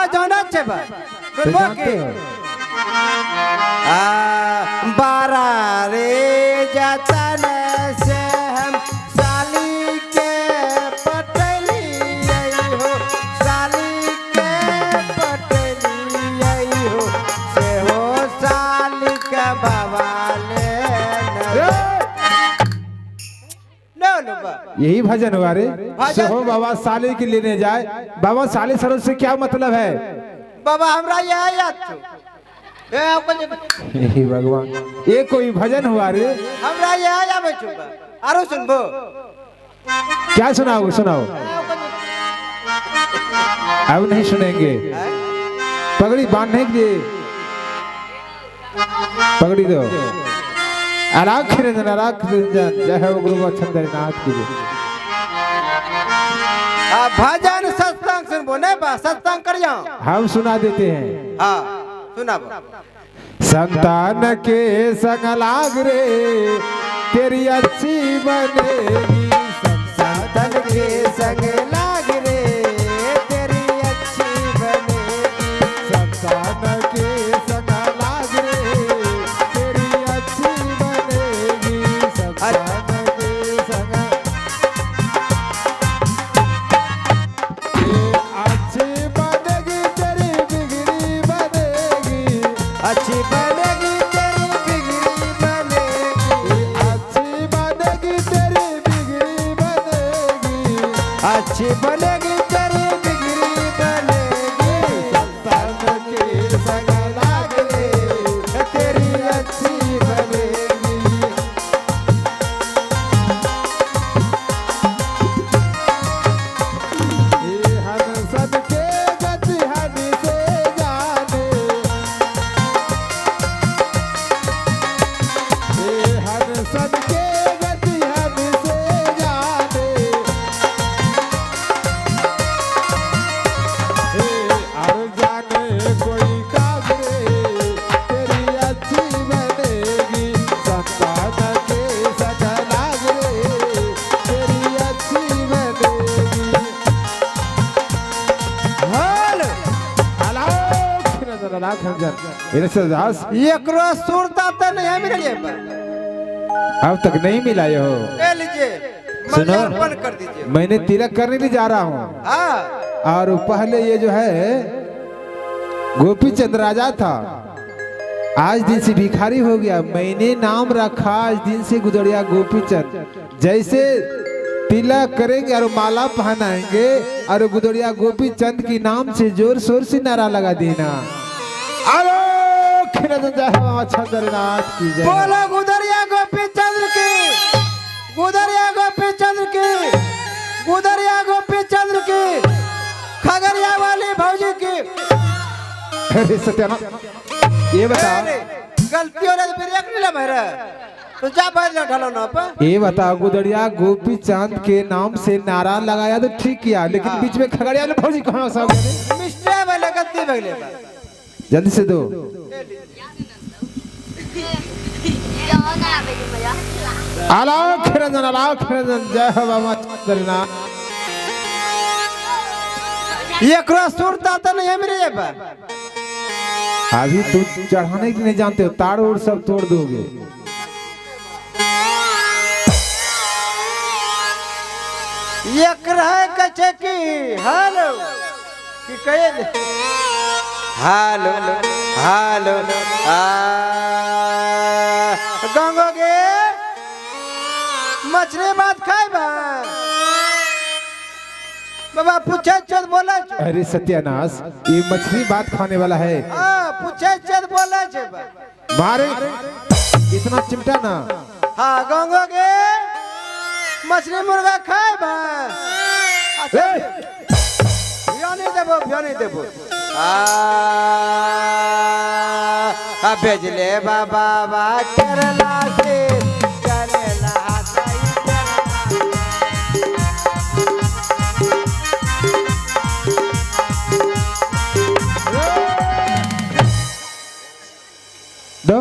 हाँ जाना छे बा तो सुनबो जानते की हो बारा रे जतन से हम साली के पटली हो साली के पटली हो से हो साली के बवाले यही भजन हुआ रे। भजन? सहो बाबा साली की लेने जाए। बाबा साली सरोज से क्या मतलब है? बाबा हमरा यह याद छो हे भगवान, ये कोई भजन हुआ रे? हमरा यह आवे छो आरो सुनबो क्या सुनाओ सुनाओ। अब नहीं सुनेंगे। पगड़ी बांधने के लिए पगड़ी दो। अराग निरंजन अराग निरंजन जय हो गुरु नाथ की जय। भजन सत्संग सुनबो नहीं बा सत्संग करिया हम सुना देते हैं। हाँ सुनाबो संतान के संग लाग रे तेरी अच्छी बनेगी। संतान के संग लाग रे तेरी अच्छी बनेगी। संतान के संग लाग रे तेरी अच्छी बनेगी। संतान के संग अच्छी बनेगी तेरी बिगड़ी बनेगी। अच्छी बनेगी तेरी बिगड़ी बनेगी। अच्छी बनेगी तेरी बिगड़ी बनेगी। अच्छी बनेगी तेरी बिगड़ी बनेगी। संतान के संग लाग रे तेरी अच्छी बनेगी। ये हंसन के गति हनि से जाने। ये हंसन के गति हनि से जाने। और जाने कोई कागरे तेरी अच्छी बनेगी। संतान के संग लाग रे तेरी अच्छी बनेगी। हाल एकरो सुरता त नहीं मिललिए बा अब तक नहीं मिला ये हो। ले लीजिए सुनो। मल्यार्पण कर दीजिए। मैंने तिलक करने लिए जा रहा हूँ। हाँ और पहले ये जो है गोपी चंद राजा था, आज दिन से भिखारी हो गया। मैंने नाम रखा आज दिन से गुदड़िया गोपी चंद। जैसे तिलक करेंगे और माला पहनाएंगे और गुदड़िया गोपी चंद की नाम से जोर शोर से नारा लगा देना। चंद्रनाथ की जय। बोलो गुदरिया गोपी चंद्र की गुदरिया गोपी चंद्र की गुदरिया गोपी चंद्र की खगड़िया वाली भौजी की। अरे सत्यानाथ ये बता, अरे, गलती हो रही तो फिर एक नहीं ला मेरा तो जा बैठ लो ढलो ना पर। ये बता गुदड़िया गोपी चांद के नाम से नारा लगाया तो ठीक किया, लेकिन बीच में खगड़िया वाले भौजी कहाँ सब गए? मिस्टेक वाले गलती भइले बा। जल्दी से दो। अलाख निरंजन जय हो बाबा चंद्रनाथ। एकरो सुरता त नहीं मिले बा। अभी तुम चढ़ाने की नहीं जानते हो, ताड़ और सब तोड़ दोगे। एक रहे कचे की हेलो की कहे हेलो हेलो गंगोगे मछली बात खाए बा बाबा पूछे चल बोला छे। अरे सत्यानाश, ये मछली बात खाने वाला है। पूछे चल बोला छे बा। मारे इतना चिमटा ना। हाँ गंगोगे मछली मुर्गा खाए बा। भियानी देबो भेजले बाबा केरला से चलेला दो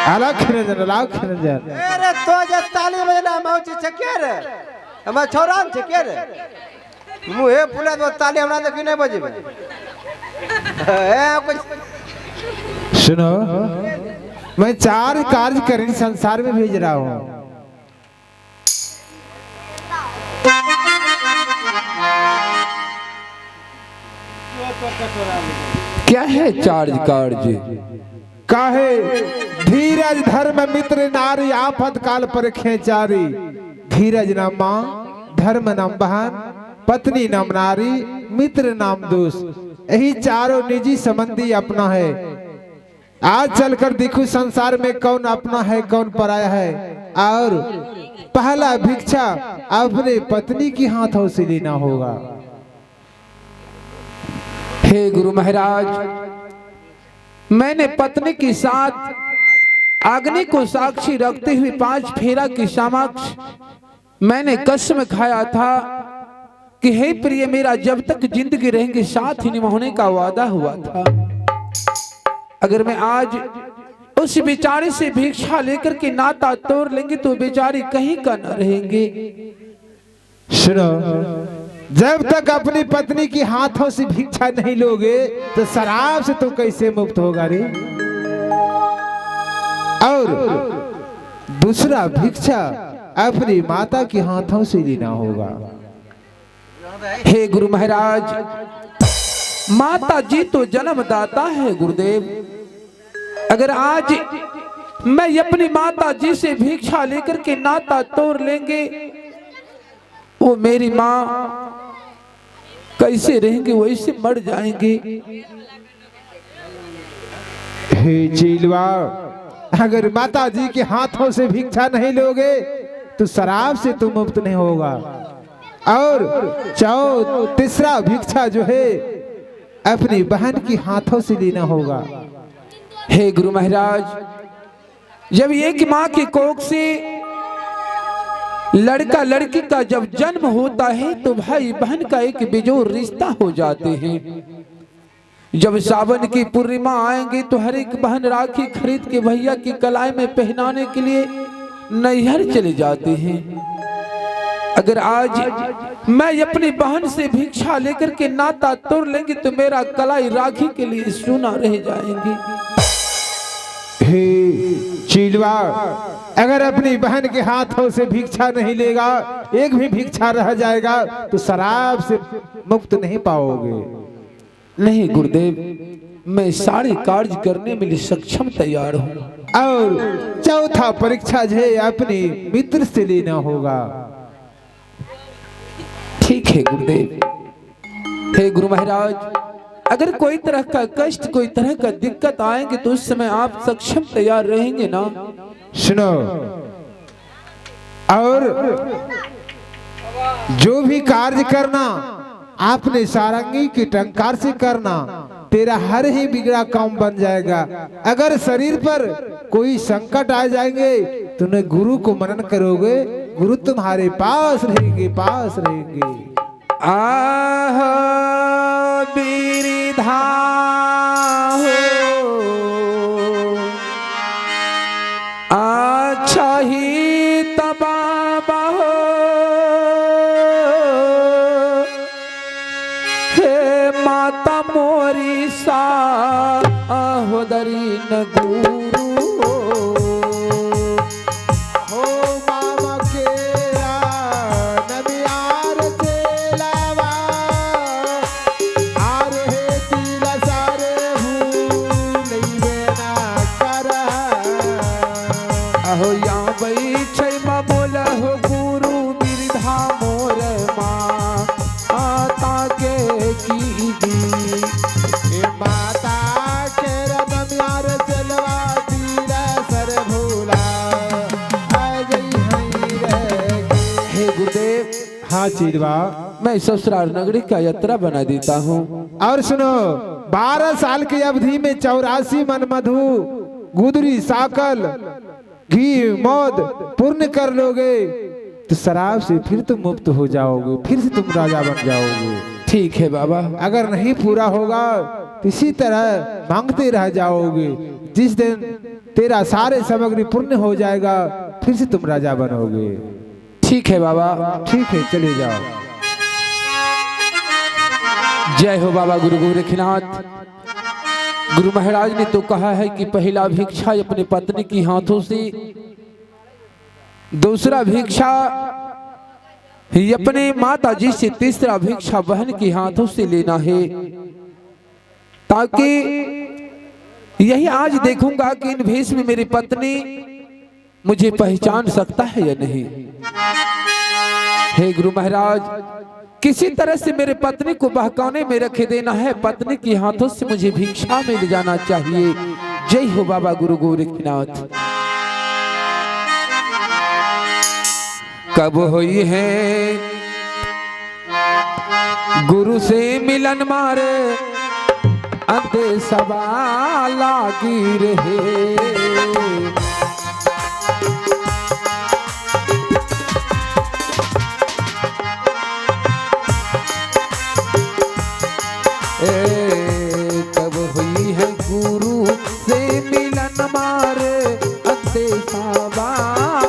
अलग निरंजन। अरे तो जे ताली बजना मौची छके रे हम छोरान छके रे मुहे फुला तो ताली हमरा तो नहीं बजे कुछ सुनो, मैं 4 कार्य करने संसार में भेज रहा हूँ। क्या है 4 कार्य? काहे धीरज धर्म मित्र नारी आफत काल पर खेचारी। धीरज नाम माँ, धर्म नाम बहन, पत्नी नाम नारी, मित्र नाम दोस्त। यही चारों निजी संबंधी अपना है। आज चलकर देखो संसार में कौन अपना है कौन पराया है। और पहला भिक्षा अपने पत्नी की हाथों से लेना होगा। हे गुरु महाराज, मैंने पत्नी के साथ अग्नि को साक्षी रखते हुए 5 फेरा के समक्ष मैंने कसम खाया था कि हे प्रिय, मेरा जब तक जिंदगी रहेंगे साथ ही निभाने का वादा हुआ था। अगर मैं आज उस बेचारे से भिक्षा लेकर के नाता तोड़ लेंगे तो बेचारे कहीं का न रहेंगे। सुनो, जब तक अपनी पत्नी की हाथों से भिक्षा नहीं लोगे तो शराब से तो कैसे मुक्त होगा रे। और दूसरा भिक्षा अपनी माता की हाथों से लेना होगा। हे गुरु महाराज, माता जी तो जन्मदाता है गुरुदेव। अगर आज मैं अपनी माता जी से भिक्षा लेकर के नाता तोड़ लेंगे, वो मेरी माँ कैसे रहेंगे, वैसे मर जाएंगे। हे चीलवा, अगर माता जी के हाथों से भिक्षा नहीं लोगे तो शराब से तो मुक्त नहीं होगा। और तीसरा भिक्षा जो है अपनी बहन की हाथों से लेना होगा। हे गुरु महाराज, जब एक माँ की कोख से लड़का लड़की का जब जन्म होता है तो भाई बहन का एक बेजोड़ रिश्ता हो जाते हैं। जब सावन की पूर्णिमा आएंगे तो हर एक बहन राखी खरीद के भैया की कलाई में पहनाने के लिए नैहर चले जाते हैं। अगर आज मैं अपनी बहन से भिक्षा लेकर के नाता तोड़ लेंगे तो मेरा कलाई राखी के लिए सूना रह जाएंगे। हे चीलवा, अगर अपनी बहन के हाथों से भिक्षा नहीं लेगा, एक भी भिक्षा रह जाएगा तो शराब से मुक्त नहीं पाओगे। नहीं गुरुदेव, मैं सारे कार्य करने में लिए सक्षम तैयार हूँ। और चौथा परीक्षा जो है अपने मित्र से लेना होगा। ठीक है गुरुदेव। हे गुरु महाराज, अगर कोई तरह का कष्ट, कोई तरह का दिक्कत आएंगे तो उस समय आप सक्षम तैयार रहेंगे ना? सुनो, और जो भी कार्य करना आपने सारंगी की टंकार से करना, तेरा हर ही बिगड़ा काम बन जाएगा। अगर शरीर पर कोई संकट आ जाएंगे तो न गुरु को मनन करोगे, गुरु तुम्हारे पास रहेंगे, पास रहेंगे। आह बिरिधा हो, अच्छा ही तबाबा हो, हे माता मोरी सा आहोदरी न गुरु हो मामा केरा नबियार चेलावा, आरे हे तिला सारे भूलैबे ना करा। अहो या बैठे बोल हो गुरु बिरधा मोर माँ आता के की दी। ए माता केरा नबियार चेलवा तीरा सर भूला आ गई हई रे। हे गुरुदेव, हाँ चीलवा, मैं ससुराल नगरी का यात्रा बना देता हूँ। और सुनो, 12 साल की अवधि में 84 मन मधु गुदरी साकल घी मौद पूर्ण कर लोगे तो शराब से फिर तुम मुक्त हो जाओगे, फिर से तुम राजा बन जाओगे। ठीक है बाबा। अगर नहीं पूरा होगा तो इसी तरह मांगते रह जाओगे। जिस दिन तेरा सारे सामग्री पूर्ण हो जाएगा फिर से तुम राजा बनोगे। ठीक है बाबा। ठीक है, चले जाओ। जय हो बाबा गुरु गोरखनाथ। गुरु महाराज ने तो कहा है कि पहला भिक्षा अपने पत्नी की हाथों से, दूसरा भिक्षा अपने माता जी से, तीसरा भिक्षा बहन के हाथों से लेना है, ताकि यही आज देखूंगा कि इन भेष में मेरी पत्नी मुझे पहचान सकता है या नहीं। हे गुरु महाराज, किसी तरह से मेरे पत्नी को बहकाने में रखे देना है, पत्नी के हाथों से मुझे भिक्षा मिल जाना चाहिए। जय हो बाबा गुरु गोरखनाथ। कब हुई है गुरु से मिलन मारे, अंधे सवाल लागी रहे। कब हुई है गुरु से मिलन मारे, अंधे सवाल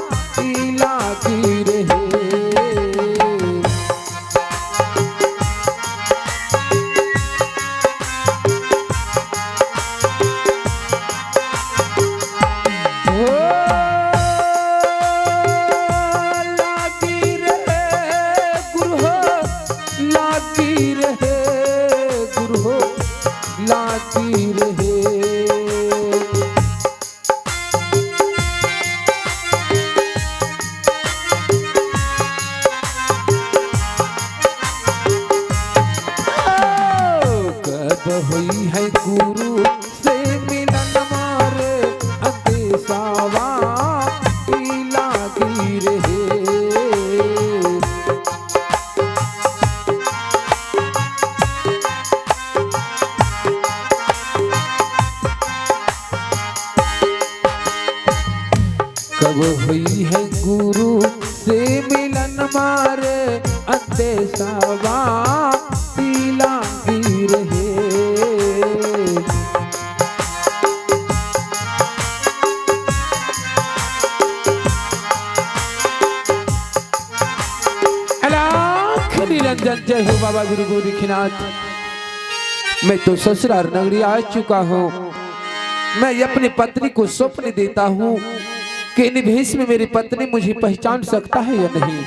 लागी रहे। लागी रहे। कब हुई है गुरु से मिलन मारे, अंधे सवाल लागी रहे। कब हुई है गुरु से मिलन मारे, अंधे सवाल लागी रहे। अलख निरंजन। जय हो बाबा गुरु गोरखनाथ। मैं तो ससुराल नगरी आ चुका हूँ। मैं अपनी पत्नी को स्वप्न देता हूँ कि इन भेष में मेरी पत्नी मुझे पहचान सकता है या नहीं।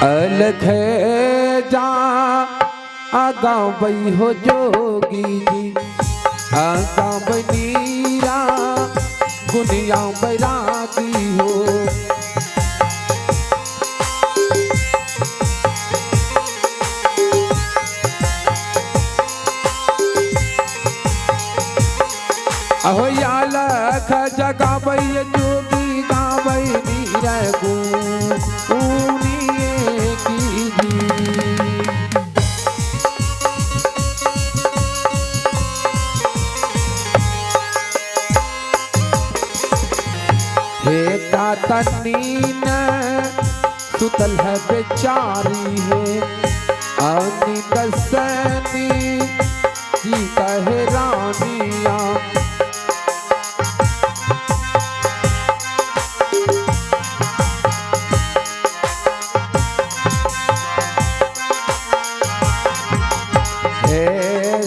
अलग है जा आगा बई हो जोगी जी, आगा बनीरा गुनिया बैरागी हो। अहो यालख जगावई जोगी गावई नीरा गुनिए की जी। हे तातनीन सुतल है बेचारी है, आनी दसनी जी कहे रानिया।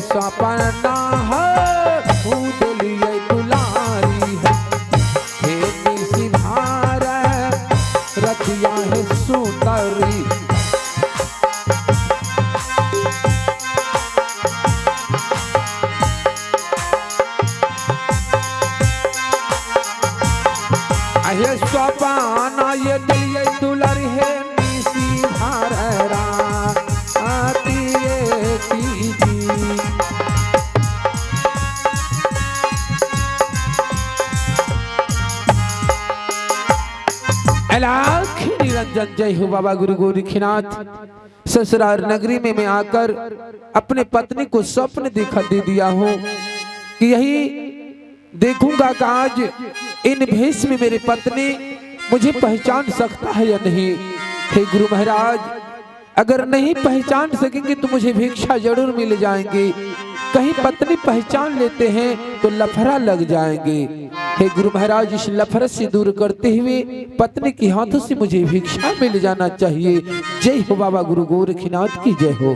सपना है उदलिए दुलारी है, हे निसी भार रतिया है सुंदरी। ये सपना ये दिलिए दुलारी है, निसी भार राती की जी। अलख निरंजन। जय हो बाबा गुरु गोरखनाथ। ससुराल नगरी में मैं आकर अपने पत्नी को स्वप्न दे दिया हूँ कि यही देखूंगा कि आज इन भेष में मेरी पत्नी मुझे पहचान सकता है या नहीं। हे गुरु महाराज, अगर नहीं पहचान सकेंगे तो मुझे भिक्षा जरूर मिल जाएंगे। कहीं पत्नी पहचान लेते हैं तो लफड़ा लग जाएंगे। हे गुरु महाराज, इस नफरत से दूर करते हुए पत्नी के हाथों से मुझे भिक्षा मिल जाना चाहिए। जय हो बाबा गुरु गोरखनाथ की जय हो।